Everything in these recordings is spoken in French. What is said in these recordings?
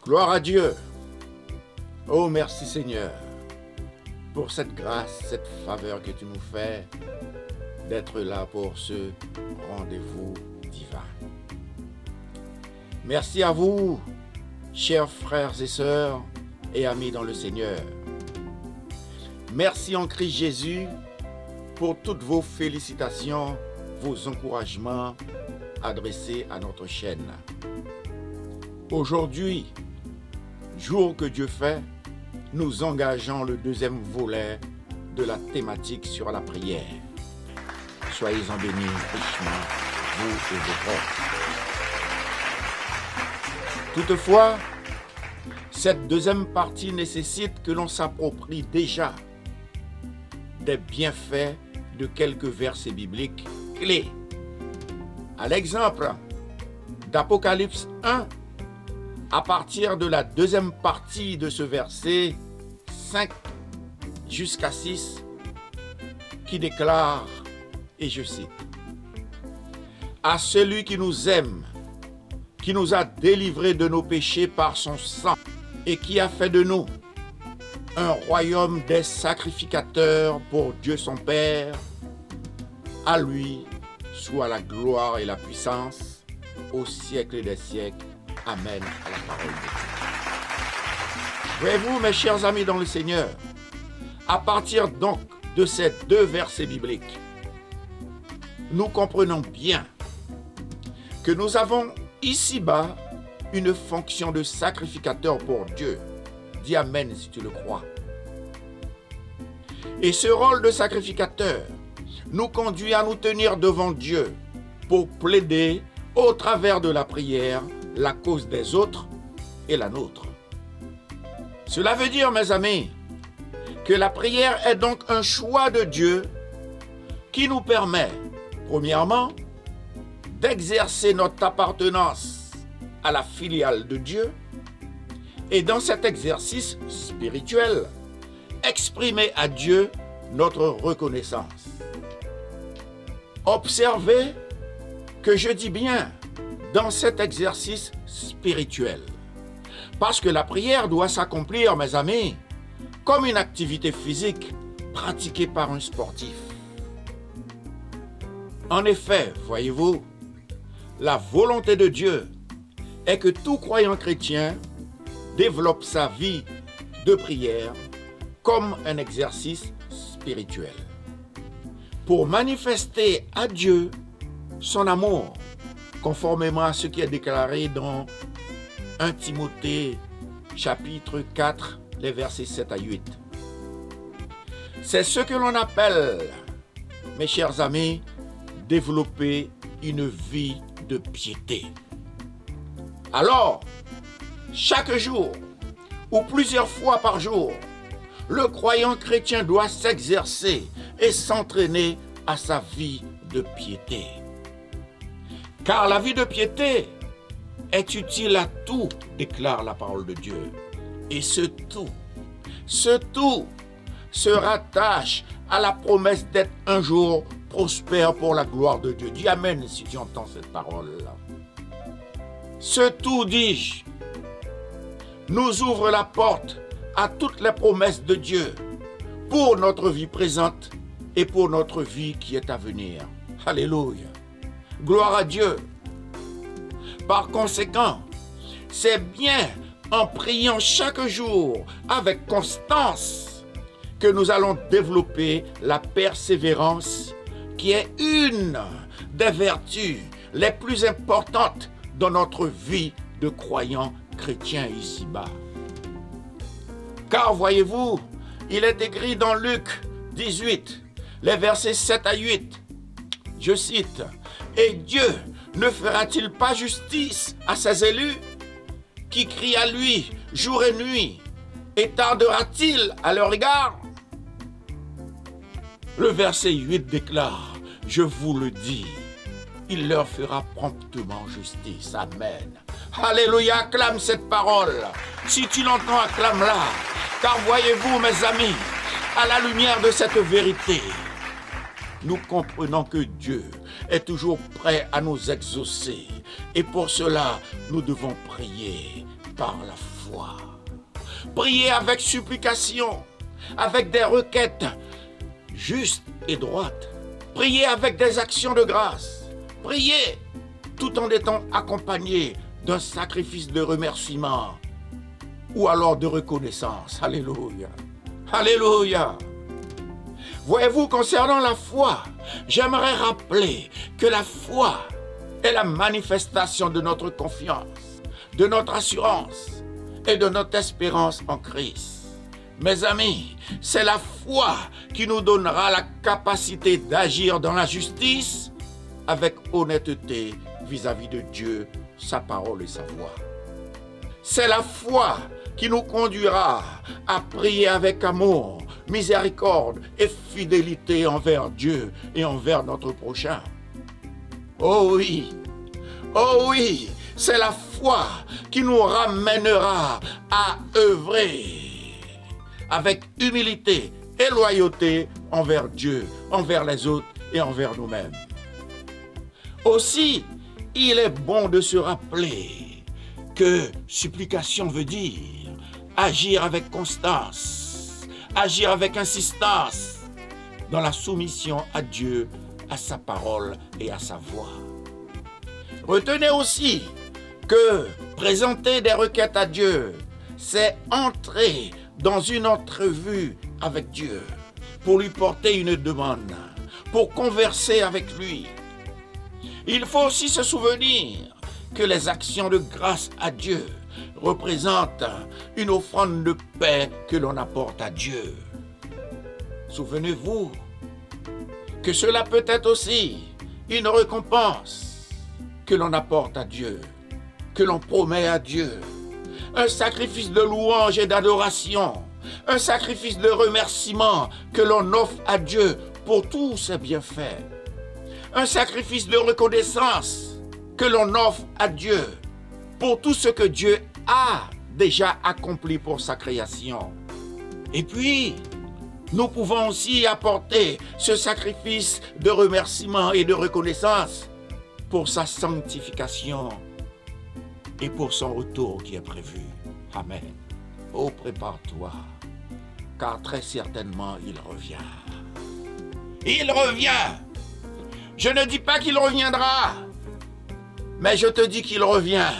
Gloire à Dieu. Oh, merci Seigneur pour cette grâce, cette faveur que tu nous fais d'être là pour ce rendez-vous divin. Merci à vous, chers frères et sœurs et amis dans le Seigneur. Merci en Christ Jésus pour toutes vos félicitations, vos encouragements adressés à notre chaîne. Aujourd'hui, jour que Dieu fait, nous engageons le deuxième volet de la thématique sur la prière. Soyez-en bénis richement, vous et vos proches. Toutefois, cette deuxième partie nécessite que l'on s'approprie déjà des bienfaits de quelques versets bibliques clés. À l'exemple d'Apocalypse 1, à partir de la deuxième partie de ce verset 5 jusqu'à 6, qui déclare, et je cite, « À celui qui nous aime, qui nous a délivrés de nos péchés par son sang, et qui a fait de nous un royaume des sacrificateurs pour Dieu son Père, à lui soit la gloire et la puissance au siècle des siècles. Amen à la parole de Dieu. » Voyez-vous, mes chers amis dans le Seigneur, à partir donc de ces deux versets bibliques, nous comprenons bien que nous avons ici-bas une fonction de sacrificateur pour Dieu. Dis Amen si tu le crois. Et ce rôle de sacrificateur nous conduit à nous tenir devant Dieu pour plaider au travers de la prière la cause des autres et la nôtre. Cela veut dire, mes amis, que la prière est donc un choix de Dieu qui nous permet, premièrement, d'exercer notre appartenance à la filiale de Dieu et dans cet exercice spirituel, exprimer à Dieu notre reconnaissance. Observez que je dis bien dans cet exercice spirituel, parce que la prière doit s'accomplir, mes amis, comme une activité physique pratiquée par un sportif. En effet, voyez-vous, la volonté de Dieu est que tout croyant chrétien développe sa vie de prière comme un exercice spirituel, pour manifester à Dieu son amour, conformément à ce qui est déclaré dans 1 Timothée chapitre 4, les versets 7 à 8. C'est ce que l'on appelle, mes chers amis, développer une vie de piété. Alors, chaque jour, ou plusieurs fois par jour, le croyant chrétien doit s'exercer et s'entraîner à sa vie de piété. Car la vie de piété est utile à tout, déclare la parole de Dieu. Et ce tout se rattache à la promesse d'être un jour prospère pour la gloire de Dieu. Dis Amen si tu entends cette parole-là. Ce tout, dis-je, nous ouvre la porte à toutes les promesses de Dieu pour notre vie présente et pour notre vie qui est à venir. Alléluia. Gloire à Dieu. Par conséquent, c'est bien en priant chaque jour avec constance que nous allons développer la persévérance qui est une des vertus les plus importantes dans notre vie de croyants chrétiens ici-bas. Car voyez-vous, il est écrit dans Luc 18, les versets 7 à 8, je cite, « Et Dieu ne fera-t-il pas justice à ses élus qui crient à lui jour et nuit, et tardera-t-il à leur égard ?» Le verset 8 déclare, « Je vous le dis, il leur fera promptement justice. » Amen. Alléluia, acclame cette parole. Si tu l'entends, acclame-la. Car voyez-vous, mes amis, à la lumière de cette vérité, nous comprenons que Dieu est toujours prêt à nous exaucer. Et pour cela, nous devons prier par la foi. Priez avec supplication, avec des requêtes justes et droites. Priez avec des actions de grâce. Priez tout en étant accompagné d'un sacrifice de remerciement ou alors de reconnaissance. Alléluia. Alléluia. Voyez-vous, concernant la foi, j'aimerais rappeler que la foi est la manifestation de notre confiance, de notre assurance et de notre espérance en Christ. Mes amis, c'est la foi qui nous donnera la capacité d'agir dans la justice avec honnêteté vis-à-vis de Dieu, sa parole et sa voix. C'est la foi qui nous conduira à prier avec amour, miséricorde et fidélité envers Dieu et envers notre prochain. Oh oui, c'est la foi qui nous ramènera à œuvrer avec humilité et loyauté envers Dieu, envers les autres et envers nous-mêmes. Aussi, il est bon de se rappeler que supplication veut dire agir avec constance, agir avec insistance dans la soumission à Dieu, à sa parole et à sa voix. Retenez aussi que présenter des requêtes à Dieu, c'est entrer dans une entrevue avec Dieu pour lui porter une demande, pour converser avec lui. Il faut aussi se souvenir que les actions de grâce à Dieu représentent une offrande de paix que l'on apporte à Dieu. Souvenez-vous que cela peut être aussi une récompense que l'on apporte à Dieu, que l'on promet à Dieu. Un sacrifice de louange et d'adoration, un sacrifice de remerciement que l'on offre à Dieu pour tous ses bienfaits. Un sacrifice de reconnaissance que l'on offre à Dieu pour tout ce que Dieu a déjà accompli pour sa création. Et puis, nous pouvons aussi apporter ce sacrifice de remerciement et de reconnaissance pour sa sanctification et pour son retour qui est prévu. Amen. Oh, prépare-toi, car très certainement il revient. Il revient. Je ne dis pas qu'il reviendra, mais je te dis qu'il revient.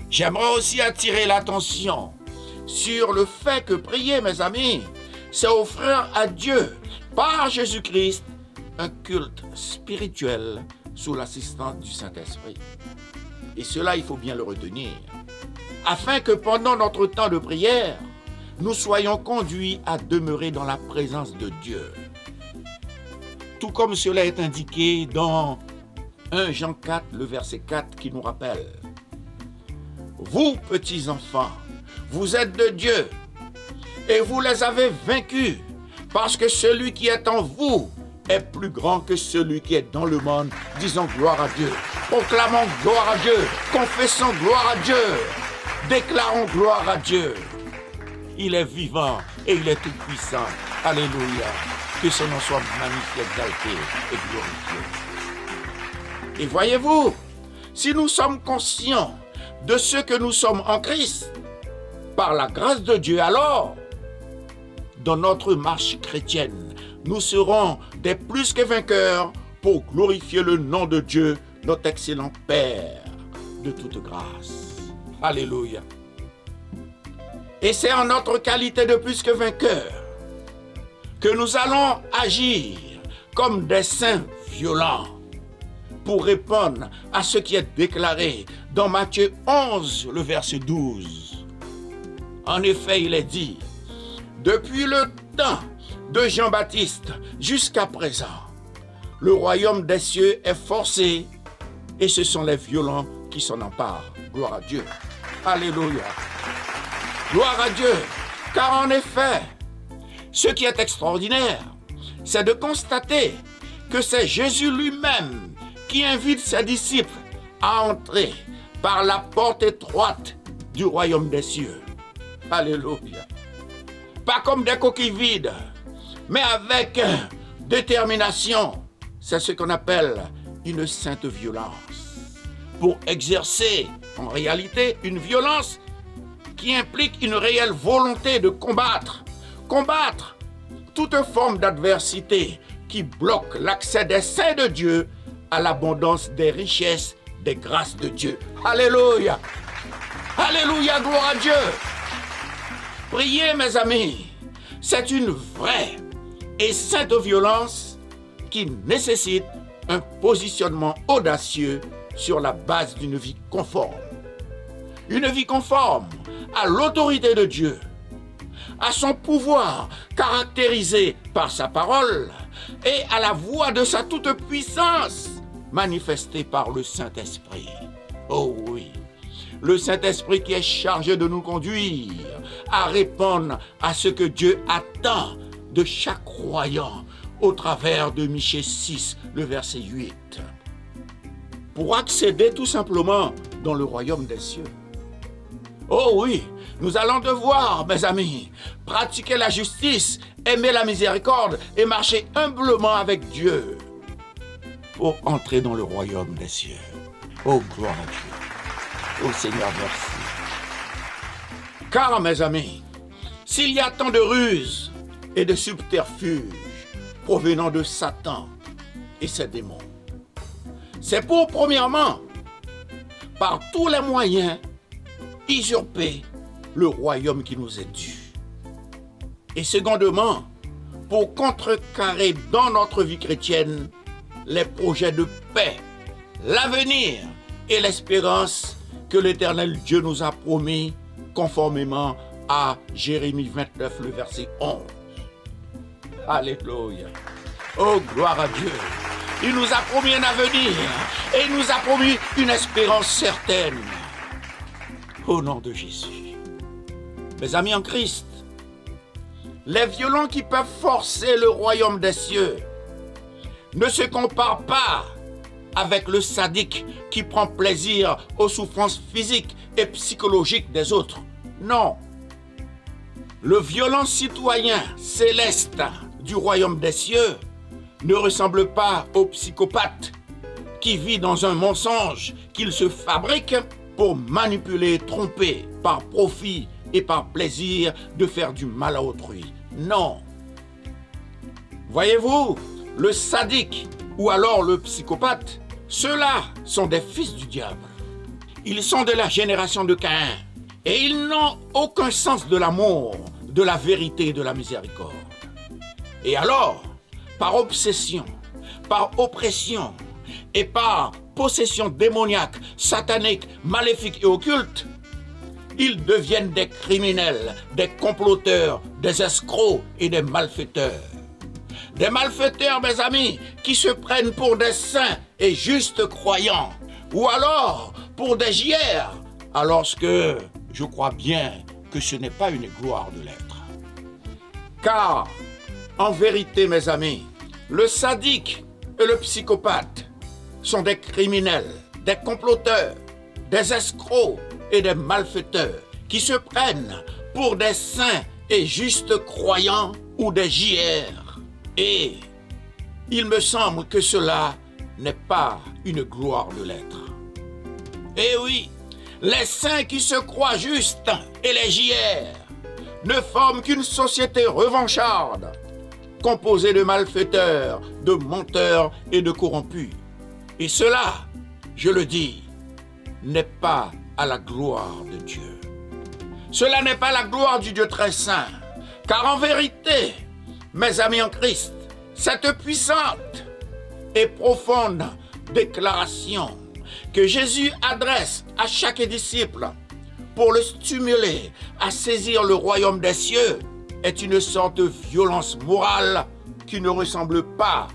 J'aimerais aussi attirer l'attention sur le fait que prier, mes amis, c'est offrir à Dieu, par Jésus-Christ, un culte spirituel sous l'assistance du Saint-Esprit. Et cela, il faut bien le retenir, afin que pendant notre temps de prière, nous soyons conduits à demeurer dans la présence de Dieu. Tout comme cela est indiqué dans 1 Jean 4, le verset 4, qui nous rappelle: vous, petits enfants, vous êtes de Dieu, et vous les avez vaincus, parce que celui qui est en vous est plus grand que celui qui est dans le monde. Disons gloire à Dieu. Proclamons gloire à Dieu. Confessons gloire à Dieu. Déclarons gloire à Dieu. Il est vivant et il est tout puissant. Alléluia. Que son nom soit magnifié, exalté et glorifié. Et voyez-vous, si nous sommes conscients de ce que nous sommes en Christ, par la grâce de Dieu, alors, dans notre marche chrétienne, nous serons des plus que vainqueurs pour glorifier le nom de Dieu, notre excellent Père de toute grâce. Alléluia. Et c'est en notre qualité de plus que vainqueurs que nous allons agir comme des saints violents pour répondre à ce qui est déclaré dans Matthieu 11, le verset 12. En effet, il est dit: depuis le temps de Jean-Baptiste jusqu'à présent, le royaume des cieux est forcé et ce sont les violents qui s'en emparent. Gloire à Dieu. Alléluia. Gloire à Dieu. Car en effet, ce qui est extraordinaire, c'est de constater que c'est Jésus lui-même qui invite ses disciples à entrer par la porte étroite du royaume des cieux. Alléluia. Pas comme des coquilles vides, mais avec détermination. C'est ce qu'on appelle une sainte violence, pour exercer en réalité une violence qui implique une réelle volonté de combattre toute forme d'adversité qui bloque l'accès des saints de Dieu à l'abondance des richesses des grâces de Dieu. Alléluia! Alléluia, gloire à Dieu! Priez, mes amis, c'est une vraie et sainte violence qui nécessite un positionnement audacieux sur la base d'une vie conforme. Une vie conforme à l'autorité de Dieu, à son pouvoir caractérisé par sa parole et à la voix de sa toute-puissance manifestée par le Saint-Esprit. Oh oui, le Saint-Esprit qui est chargé de nous conduire à répondre à ce que Dieu attend de chaque croyant au travers de Michée 6, le verset 8. Pour accéder tout simplement dans le royaume des cieux. Oh oui, nous allons devoir, mes amis, pratiquer la justice, aimer la miséricorde et marcher humblement avec Dieu pour entrer dans le royaume des cieux. Oh, gloire à Dieu. Oh Seigneur, merci. Car, mes amis, s'il y a tant de ruses et de subterfuges provenant de Satan et ses démons, c'est pour, premièrement, par tous les moyens, usurper le royaume qui nous est dû. Et secondement, pour contrecarrer dans notre vie chrétienne les projets de paix, l'avenir et l'espérance que l'Éternel Dieu nous a promis conformément à Jérémie 29, le verset 11. Alléluia. Oh, gloire à Dieu. Il nous a promis un avenir et il nous a promis une espérance certaine. Au nom de Jésus. Mes amis en Christ, les violents qui peuvent forcer le royaume des cieux ne se comparent pas avec le sadique qui prend plaisir aux souffrances physiques et psychologiques des autres. Non. Le violent citoyen céleste du royaume des cieux ne ressemble pas au psychopathe qui vit dans un mensonge qu'il se fabrique pour manipuler et tromper par profit et par plaisir de faire du mal à autrui. Non. Voyez-vous, le sadique ou alors le psychopathe, ceux-là sont des fils du diable. Ils sont de la génération de Caïn et ils n'ont aucun sens de l'amour, de la vérité et de la miséricorde. Et alors, par obsession, par oppression et par possession démoniaque, satanique, maléfique et occulte, ils deviennent des criminels, des comploteurs, des escrocs et des malfaiteurs. Des malfaiteurs, mes amis, qui se prennent pour des saints et justes croyants, ou alors pour des JR, alors que je crois bien que ce n'est pas une gloire de l'être. Car, en vérité, mes amis, le sadique et le psychopathe sont des criminels, des comploteurs, des escrocs et des malfaiteurs qui se prennent pour des saints et justes croyants ou des JR. Et il me semble que cela n'est pas une gloire de l'être. Eh oui, les saints qui se croient justes et les JR ne forment qu'une société revancharde, composée de malfaiteurs, de menteurs et de corrompus. Et cela, je le dis, n'est pas à la gloire de Dieu. Cela n'est pas la gloire du Dieu très saint, car en vérité, mes amis en Christ, cette puissante et profonde déclaration que Jésus adresse à chaque disciple pour le stimuler à saisir le royaume des cieux est une sorte de violence morale qui ne ressemble pas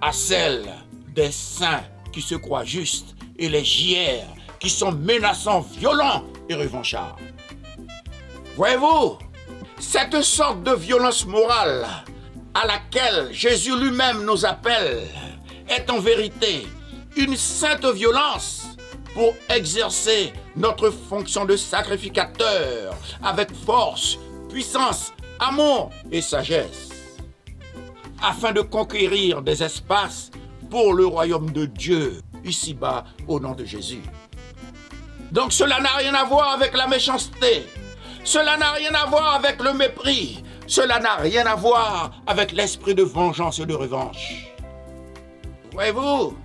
à celle des saints qui se croient justes et les JR qui sont menaçants, violents et revanchards. Voyez-vous, cette sorte de violence morale à laquelle Jésus lui-même nous appelle est en vérité une sainte violence pour exercer notre fonction de sacrificateur avec force, puissance, amour et sagesse, afin de conquérir des espaces pour le royaume de Dieu, ici-bas, au nom de Jésus. Donc cela n'a rien à voir avec la méchanceté. Cela n'a rien à voir avec le mépris. Cela n'a rien à voir avec l'esprit de vengeance et de revanche. Voyez-vous,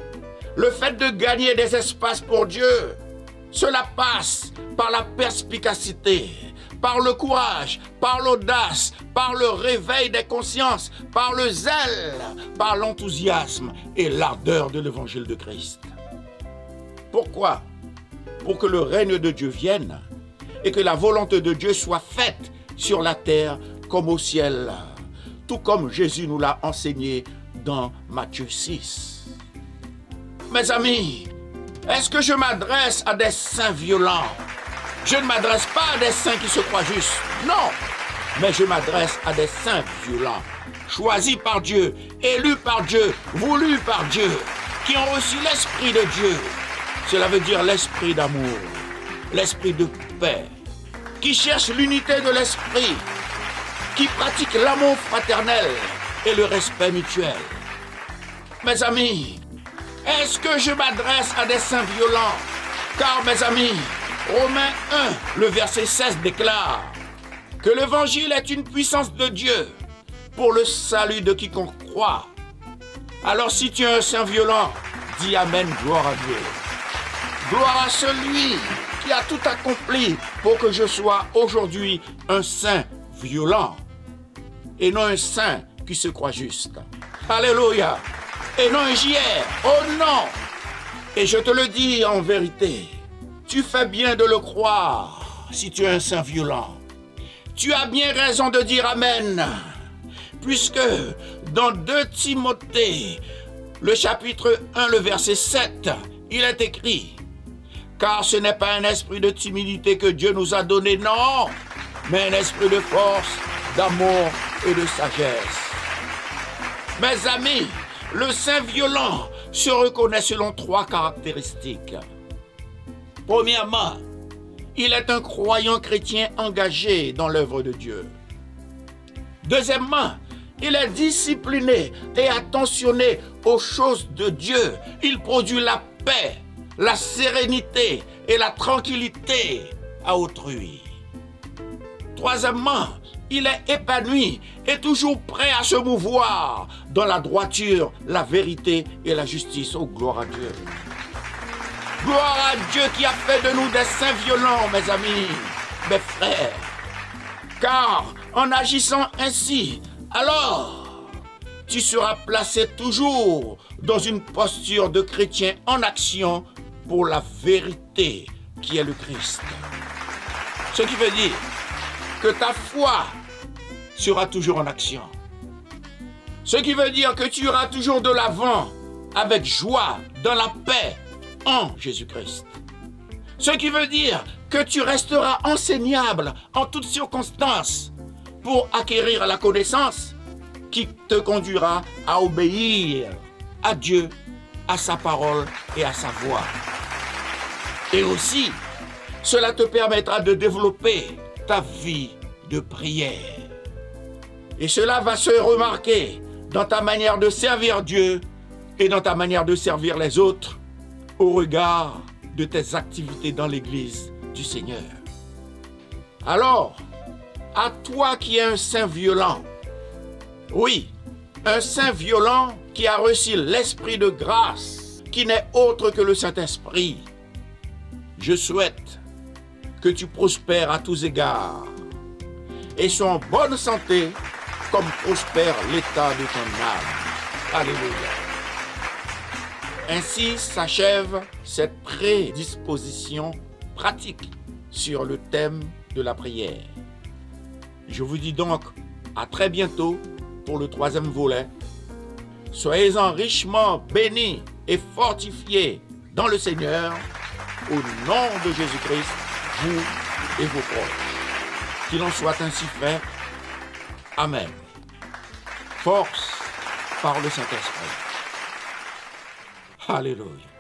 le fait de gagner des espaces pour Dieu, cela passe par la perspicacité, par le courage, par l'audace, par le réveil des consciences, par le zèle, par l'enthousiasme et l'ardeur de l'évangile de Christ. Pourquoi? Pour que le règne de Dieu vienne et que la volonté de Dieu soit faite sur la terre comme au ciel, tout comme Jésus nous l'a enseigné dans Matthieu 6. Mes amis, est-ce que je m'adresse à des saints violents? Je ne m'adresse pas à des saints qui se croient justes, non, mais je m'adresse à des saints violents, choisis par Dieu, élus par Dieu, voulus par Dieu, qui ont reçu l'Esprit de Dieu. Cela veut dire l'esprit d'amour, l'esprit de paix, qui cherche l'unité de l'esprit, qui pratique l'amour fraternel et le respect mutuel. Mes amis, est-ce que je m'adresse à des saints violents? Car, mes amis, Romains 1, le verset 16 déclare que l'évangile est une puissance de Dieu pour le salut de quiconque croit. Alors si tu es un saint violent, dis Amen, gloire à Dieu. Gloire à celui qui a tout accompli pour que je sois aujourd'hui un saint violent et non un saint qui se croit juste. Alléluia. Et non un JR. Oh non. Et je te le dis en vérité, tu fais bien de le croire si tu es un saint violent. Tu as bien raison de dire Amen, puisque dans 2 Timothée, le chapitre 1, le verset 7, il est écrit: car ce n'est pas un esprit de timidité que Dieu nous a donné, non, mais un esprit de force, d'amour et de sagesse. Mes amis, le saint violent se reconnaît selon 3 caractéristiques. Premièrement, il est un croyant chrétien engagé dans l'œuvre de Dieu. Deuxièmement, il est discipliné et attentionné aux choses de Dieu. Il produit la paix, la sérénité et la tranquillité à autrui. Troisièmement, il est épanoui et toujours prêt à se mouvoir dans la droiture, la vérité et la justice. Oh, gloire à Dieu. Gloire à Dieu qui a fait de nous des saints violents, mes amis, mes frères. Car en agissant ainsi, alors, tu seras placé toujours dans une posture de chrétien en action pour la vérité qui est le Christ. Ce qui veut dire que ta foi sera toujours en action. Ce qui veut dire que tu iras toujours de l'avant avec joie, dans la paix, en Jésus-Christ. Ce qui veut dire que tu resteras enseignable en toutes circonstances pour acquérir la connaissance qui te conduira à obéir à Dieu, à sa parole et à sa voix. Et aussi, cela te permettra de développer ta vie de prière. Et cela va se remarquer dans ta manière de servir Dieu et dans ta manière de servir les autres au regard de tes activités dans l'Église du Seigneur. Alors, à toi qui es un saint violent, oui, un saint violent qui a reçu l'esprit de grâce, qui n'est autre que le Saint-Esprit, je souhaite que tu prospères à tous égards et sois en bonne santé comme prospère l'état de ton âme. Alléluia. Ainsi s'achève cette prédisposition pratique sur le thème de la prière. Je vous dis donc à très bientôt pour le 3e volet. Soyez-en richement bénis et fortifiés dans le Seigneur, au nom de Jésus-Christ, vous et vos proches. Qu'il en soit ainsi fait. Amen. Force par le Saint-Esprit. Alléluia.